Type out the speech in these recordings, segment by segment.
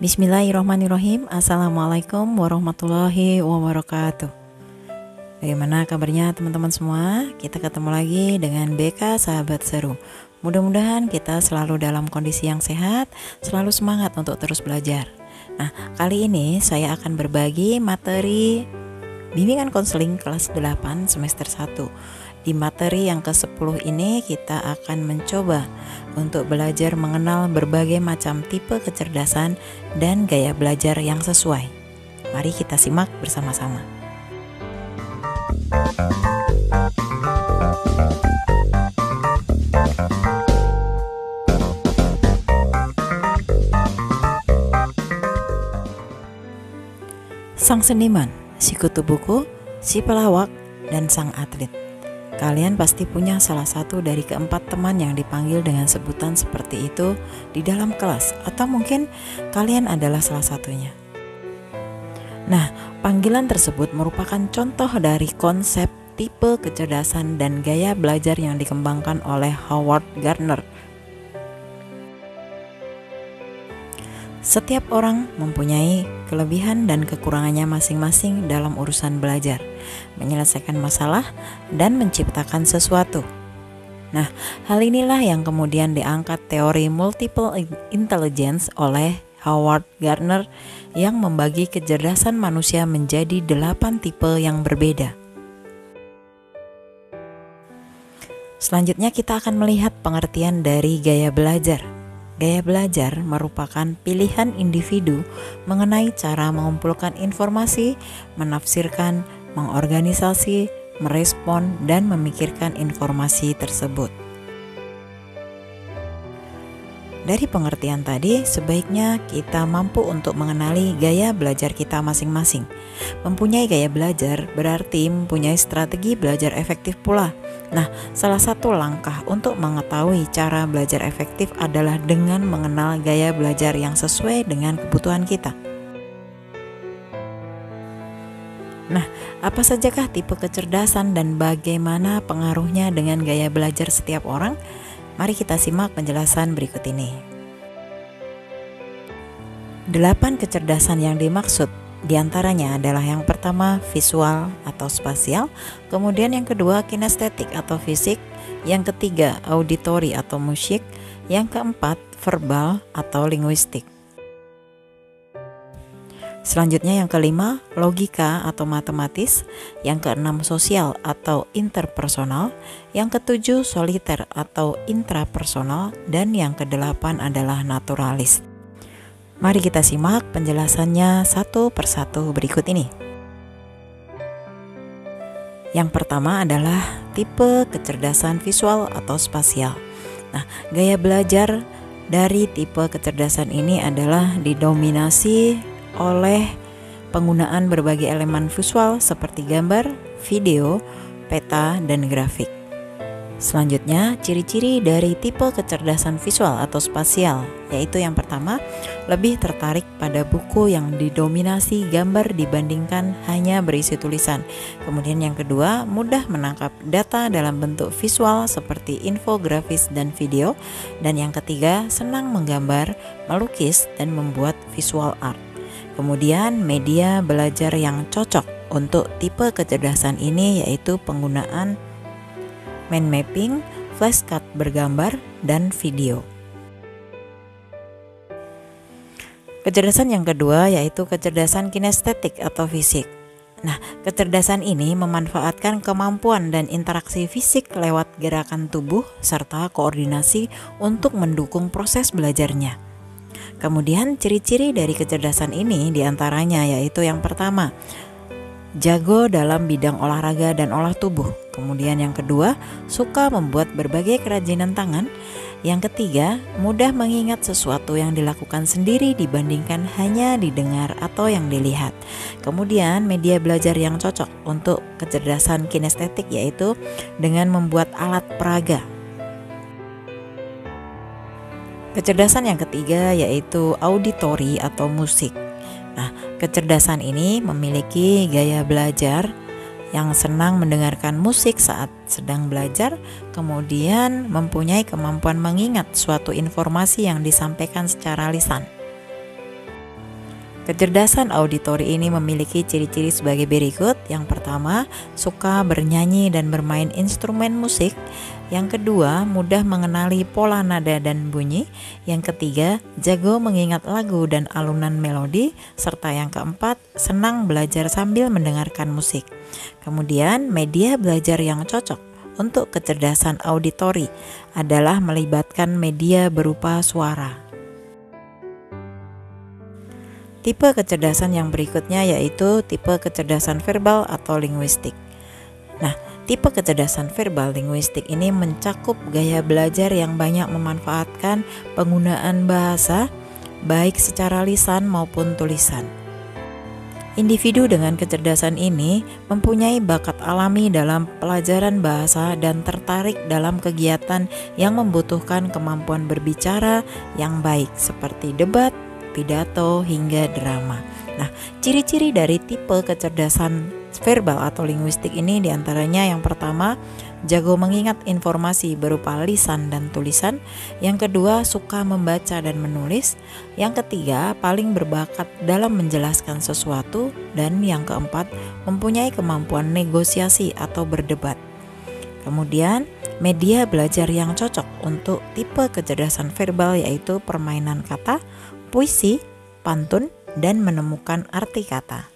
Bismillahirrahmanirrahim. Assalamualaikum warahmatullahi wabarakatuh. Bagaimana kabarnya teman-teman semua? Kita ketemu lagi dengan BK Sahabat Seru. Mudah-mudahan kita selalu dalam kondisi yang sehat, selalu semangat untuk terus belajar. Nah, kali ini saya akan berbagi materi bimbingan konseling kelas 8 semester 1. Di materi yang ke-10 ini kita akan mencoba untuk belajar mengenal berbagai macam tipe kecerdasan dan gaya belajar yang sesuai. Mari kita simak bersama-sama. Sang seniman, si kutu buku, si pelawak, dan sang atlet. Kalian pasti punya salah satu dari keempat teman yang dipanggil dengan sebutan seperti itu di dalam kelas, atau mungkin kalian adalah salah satunya. Nah, panggilan tersebut merupakan contoh dari konsep tipe kecerdasan dan gaya belajar yang dikembangkan oleh Howard Gardner. Setiap orang mempunyai kelebihan dan kekurangannya masing-masing dalam urusan belajar, menyelesaikan masalah, dan menciptakan sesuatu. Nah, hal inilah yang kemudian diangkat teori multiple intelligence oleh Howard Gardner yang membagi kecerdasan manusia menjadi 8 tipe yang berbeda. Selanjutnya kita akan melihat pengertian dari gaya belajar. Gaya belajar merupakan pilihan individu mengenai cara mengumpulkan informasi, menafsirkan, mengorganisasi, merespon, dan memikirkan informasi tersebut. Dari pengertian tadi, sebaiknya kita mampu untuk mengenali gaya belajar kita masing-masing. Mempunyai gaya belajar berarti mempunyai strategi belajar efektif pula. Nah, salah satu langkah untuk mengetahui cara belajar efektif adalah dengan mengenal gaya belajar yang sesuai dengan kebutuhan kita. Nah, apa sajakah tipe kecerdasan dan bagaimana pengaruhnya dengan gaya belajar setiap orang? Mari kita simak penjelasan berikut ini. 8 kecerdasan yang dimaksud diantaranya adalah yang pertama visual atau spasial, kemudian yang kedua kinestetik atau fisik, yang ketiga auditori atau musik, yang keempat verbal atau linguistik. Selanjutnya yang kelima logika atau matematis, yang keenam sosial atau interpersonal, yang ketujuh soliter atau intrapersonal, dan yang kedelapan adalah naturalis. Mari kita simak penjelasannya satu persatu berikut ini. Yang pertama adalah tipe kecerdasan visual atau spasial. Nah, gaya belajar dari tipe kecerdasan ini adalah didominasi oleh penggunaan berbagai elemen visual seperti gambar, video, peta, dan grafik. Selanjutnya, ciri-ciri dari tipe kecerdasan visual atau spasial, yaitu yang pertama, lebih tertarik pada buku yang didominasi gambar dibandingkan hanya berisi tulisan. Kemudian yang kedua, mudah menangkap data dalam bentuk visual seperti infografis dan video. Dan yang ketiga, senang menggambar, melukis, dan membuat visual art. Kemudian media belajar yang cocok untuk tipe kecerdasan ini yaitu penggunaan mind mapping, flashcard bergambar, dan video. Kecerdasan yang kedua yaitu kecerdasan kinestetik atau fisik. Nah, kecerdasan ini memanfaatkan kemampuan dan interaksi fisik lewat gerakan tubuh serta koordinasi untuk mendukung proses belajarnya. Kemudian ciri-ciri dari kecerdasan ini diantaranya yaitu yang pertama, jago dalam bidang olahraga dan olah tubuh. Kemudian yang kedua, suka membuat berbagai kerajinan tangan. Yang ketiga, mudah mengingat sesuatu yang dilakukan sendiri dibandingkan hanya didengar atau yang dilihat. Kemudian media belajar yang cocok untuk kecerdasan kinestetik yaitu dengan membuat alat peraga. Kecerdasan yang ketiga yaitu auditori atau musik. Nah, kecerdasan ini memiliki gaya belajar yang senang mendengarkan musik saat sedang belajar, kemudian mempunyai kemampuan mengingat suatu informasi yang disampaikan secara lisan. Kecerdasan auditori ini memiliki ciri-ciri sebagai berikut. Yang pertama, suka bernyanyi dan bermain instrumen musik. Yang kedua, mudah mengenali pola nada dan bunyi. Yang ketiga, jago mengingat lagu dan alunan melodi. Serta yang keempat, senang belajar sambil mendengarkan musik. Kemudian, media belajar yang cocok untuk kecerdasan auditori adalah melibatkan media berupa suara. Tipe kecerdasan yang berikutnya yaitu tipe kecerdasan verbal atau linguistik. Nah, tipe kecerdasan verbal linguistik ini mencakup gaya belajar yang banyak memanfaatkan penggunaan bahasa, baik secara lisan maupun tulisan. Individu dengan kecerdasan ini mempunyai bakat alami dalam pelajaran bahasa dan tertarik dalam kegiatan yang membutuhkan kemampuan berbicara yang baik seperti debat, pidato, hingga drama. Nah, ciri-ciri dari tipe kecerdasan verbal atau linguistik ini diantaranya yang pertama, jago mengingat informasi berupa lisan dan tulisan. Yang kedua, suka membaca dan menulis. Yang ketiga, paling berbakat dalam menjelaskan sesuatu. Dan yang keempat, mempunyai kemampuan negosiasi atau berdebat. Kemudian, media belajar yang cocok untuk tipe kecerdasan verbal yaitu permainan kata, puisi, pantun, dan menemukan arti kata.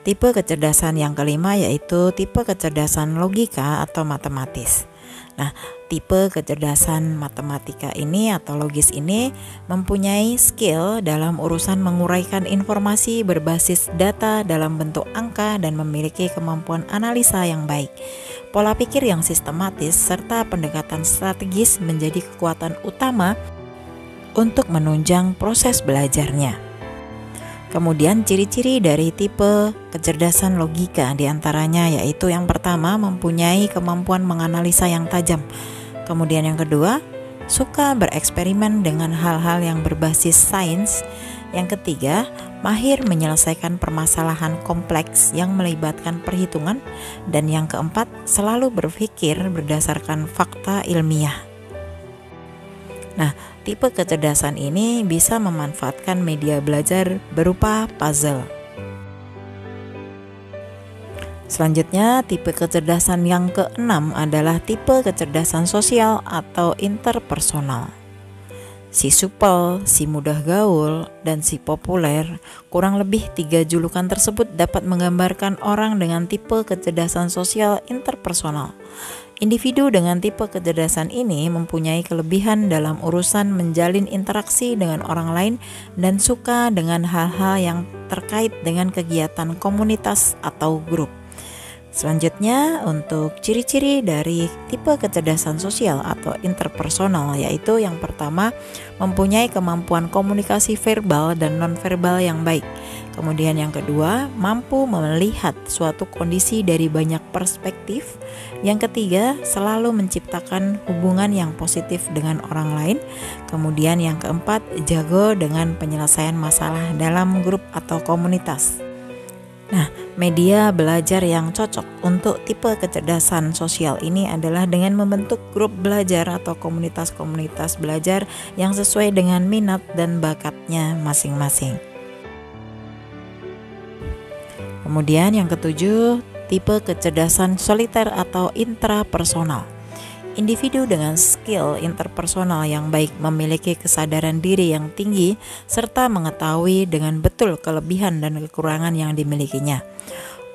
Tipe kecerdasan yang kelima yaitu tipe kecerdasan logika atau matematis. Nah, tipe kecerdasan matematika ini atau logis ini mempunyai skill dalam urusan menguraikan informasi berbasis data dalam bentuk angka dan memiliki kemampuan analisa yang baik. Pola pikir yang sistematis serta pendekatan strategis menjadi kekuatan utama untuk menunjang proses belajarnya. Kemudian ciri-ciri dari tipe kecerdasan logika diantaranya yaitu yang pertama, mempunyai kemampuan menganalisa yang tajam. Kemudian yang kedua, suka bereksperimen dengan hal-hal yang berbasis sains. Yang ketiga, mahir menyelesaikan permasalahan kompleks yang melibatkan perhitungan. Dan yang keempat, selalu berpikir berdasarkan fakta ilmiah. Nah, tipe kecerdasan ini bisa memanfaatkan media belajar berupa puzzle. Selanjutnya, tipe kecerdasan yang keenam adalah tipe kecerdasan sosial atau interpersonal. Si supel, si mudah gaul, dan si populer, kurang lebih 3 julukan tersebut dapat menggambarkan orang dengan tipe kecerdasan sosial interpersonal. Individu dengan tipe kecerdasan ini mempunyai kelebihan dalam urusan menjalin interaksi dengan orang lain dan suka dengan hal-hal yang terkait dengan kegiatan komunitas atau grup. Selanjutnya, untuk ciri-ciri dari tipe kecerdasan sosial atau interpersonal yaitu yang pertama, mempunyai kemampuan komunikasi verbal dan nonverbal yang baik. Kemudian yang kedua, mampu melihat suatu kondisi dari banyak perspektif. Yang ketiga, selalu menciptakan hubungan yang positif dengan orang lain. Kemudian yang keempat, jago dengan penyelesaian masalah dalam grup atau komunitas. Nah, media belajar yang cocok untuk tipe kecerdasan sosial ini adalah dengan membentuk grup belajar atau komunitas-komunitas belajar yang sesuai dengan minat dan bakatnya masing-masing. Kemudian yang ketujuh, tipe kecerdasan soliter atau intrapersonal. Individu dengan skill interpersonal yang baik memiliki kesadaran diri yang tinggi serta mengetahui dengan betul kelebihan dan kekurangan yang dimilikinya.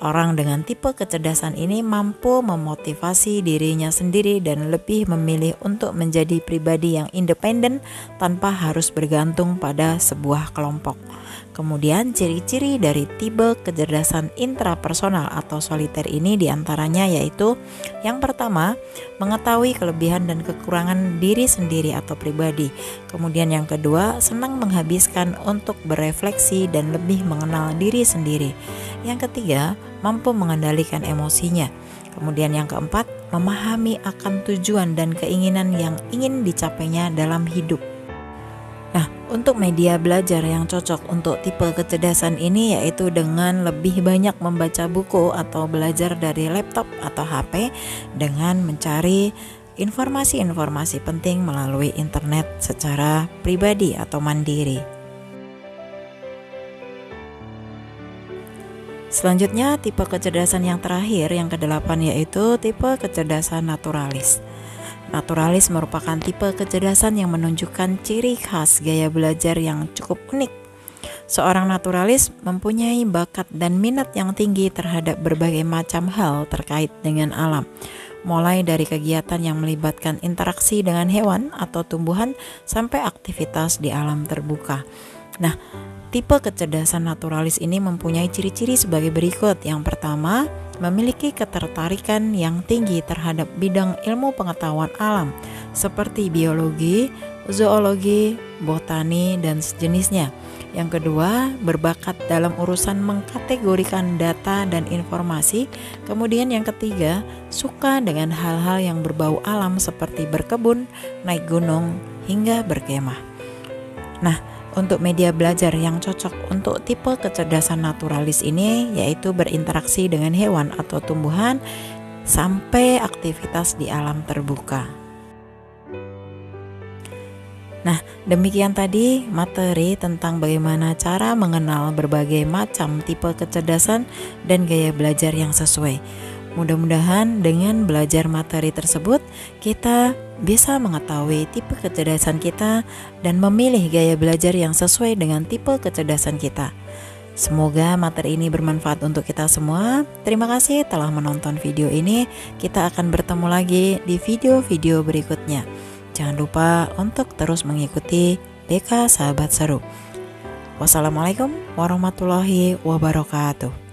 Orang dengan tipe kecerdasan ini mampu memotivasi dirinya sendiri dan lebih memilih untuk menjadi pribadi yang independen tanpa harus bergantung pada sebuah kelompok. Kemudian ciri-ciri dari tipe kecerdasan intrapersonal atau soliter ini diantaranya yaitu yang pertama, mengetahui kelebihan dan kekurangan diri sendiri atau pribadi. Kemudian yang kedua, senang menghabiskan untuk berefleksi dan lebih mengenal diri sendiri. Yang ketiga, mampu mengendalikan emosinya. Kemudian yang keempat, memahami akan tujuan dan keinginan yang ingin dicapainya dalam hidup. Nah, untuk media belajar yang cocok untuk tipe kecerdasan ini yaitu dengan lebih banyak membaca buku atau belajar dari laptop atau HP dengan mencari informasi-informasi penting melalui internet secara pribadi atau mandiri. Selanjutnya, tipe kecerdasan yang terakhir, yang ke-8, yaitu tipe kecerdasan naturalis. Naturalis merupakan tipe kecerdasan yang menunjukkan ciri khas gaya belajar yang cukup unik. Seorang naturalis mempunyai bakat dan minat yang tinggi terhadap berbagai macam hal terkait dengan alam, mulai dari kegiatan yang melibatkan interaksi dengan hewan atau tumbuhan sampai aktivitas di alam terbuka. Nah, tipe kecerdasan naturalis ini mempunyai ciri-ciri sebagai berikut. Yang pertama, memiliki ketertarikan yang tinggi terhadap bidang ilmu pengetahuan alam seperti biologi, zoologi, botani, dan sejenisnya. Yang kedua, berbakat dalam urusan mengkategorikan data dan informasi. Kemudian yang ketiga, suka dengan hal-hal yang berbau alam seperti berkebun, naik gunung, hingga berkemah. Nah, untuk media belajar yang cocok untuk tipe kecerdasan naturalis ini yaitu berinteraksi dengan hewan atau tumbuhan sampai aktivitas di alam terbuka. Nah, demikian tadi materi tentang bagaimana cara mengenal berbagai macam tipe kecerdasan dan gaya belajar yang sesuai. Mudah-mudahan dengan belajar materi tersebut kita bisa mengetahui tipe kecerdasan kita dan memilih gaya belajar yang sesuai dengan tipe kecerdasan kita. Semoga materi ini bermanfaat untuk kita semua. Terima kasih telah menonton video ini. Kita akan bertemu lagi di video-video berikutnya. Jangan lupa untuk terus mengikuti BK Sahabat Seru. Wassalamualaikum warahmatullahi wabarakatuh.